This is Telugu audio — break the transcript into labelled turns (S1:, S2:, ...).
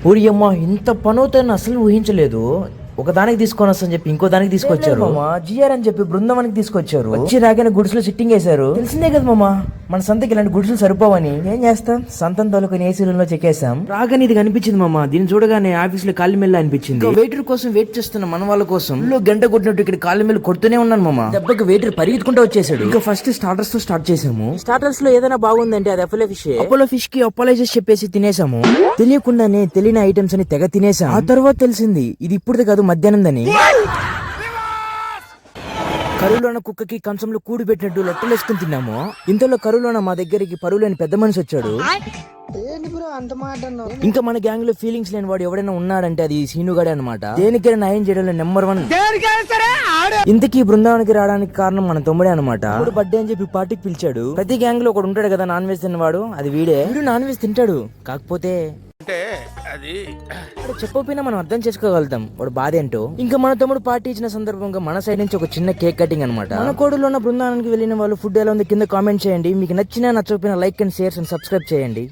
S1: ఊరి అమ్మ ఇంత పని అవుతాయని అసలు ఊహించలేదు. ఒక దానికి తీసుకొని వస్తా అని చెప్పి ఇంకో దానికి తీసుకొచ్చారు. జిఆర్ అని చెప్పి బృందావనికి తీసుకొచ్చారు. వచ్చి రాగానే గుడిసెలో సిట్టింగ్ వేశారు. తెలిసిందే కదా మామ, మన సంతకి ఇలాంటి గుడిసెలు సరిపోవని ఏం చేస్తాం, సంతం తాలూకు ఏసీలలో చెక్కేసాం. రాగానే ఇది కనిపించింది మామ. దీన్ని చూడగానే ఆఫీస్ లో కాళ్ళు మెల్ల అనిపించింది. వెయిటర్ కోసం వెయిట్ చేస్తున్న మన వాళ్ళ కోసం గంట కొట్టినట్టు ఇక్కడ కాళ్ళు మెల్ల కొడుతూనే ఉన్నాను మామ. దెబ్బకి వెయిటర్ పరిగెత్తుకుంటూ వచ్చేసాడు. ఇంకా ఫస్ట్ స్టార్టర్స్ తో స్టార్ట్ చేసాము. స్టార్టర్స్ లో ఏదైనా బాగుందంటే అది అపోలో ఫిష్ కి అపోలైజెస్ చెప్పేసి తినేసాము. తెలియకుండానే తెలియని ఐటమ్స్ అని తెగ తినేసాం. ఆ తర్వాత తెలిసింది ఇది ఇప్పుడు కాదు మధ్యాహ్నందని. కరువులోన కుక్కకి కంచంలో కూడి పెట్టినట్టు లొట్టలేసుకుని తిన్నాము. ఇంతలో కరువులోన మా దగ్గరికి పరువులేని పెద్ద మనిషి వచ్చాడు. ఇంకా మన గ్యాంగ్ లో ఫీలింగ్స్ లేని వాడు ఎవడైనా ఉన్నాడంటే అది సీనుగాడే అనమాట. దేనికైనా న్యాయం చేయడంలో నెంబర్ 1. ఇంతకీ బృందావనికి రావడానికి కారణం మన తమ్ముడే అనమాట. బర్త్డే అని చెప్పి పార్టీకి పిలిచాడు. ప్రతి గ్యాంగ్ లో ఒకడు ఉంటాడు కదా నాన్ వెజ్ తిన్నవాడు, అది వీడే. వీడు నాన్ వెజ్ తింటాడు, కాకపోతే చెప్పకపోయినా మనం అర్థం చేసుకోగలుగుతాం వాడు బాధ ఏంటో. ఇంకా మన తమ్ముడు పార్టీ ఇచ్చిన సందర్భంగా మన సైడ్ నుంచి ఒక చిన్న కేక్ కటింగ్ అనమాట. మన కోడలో ఉన్న బృందావనానికి వెళ్ళిన వాళ్ళు ఫుడ్ ఎలా ఉంది కింద కామెంట్ చేయండి. మీకు నచ్చినా నచ్చకపోయినా like and share and subscribe చేయండి.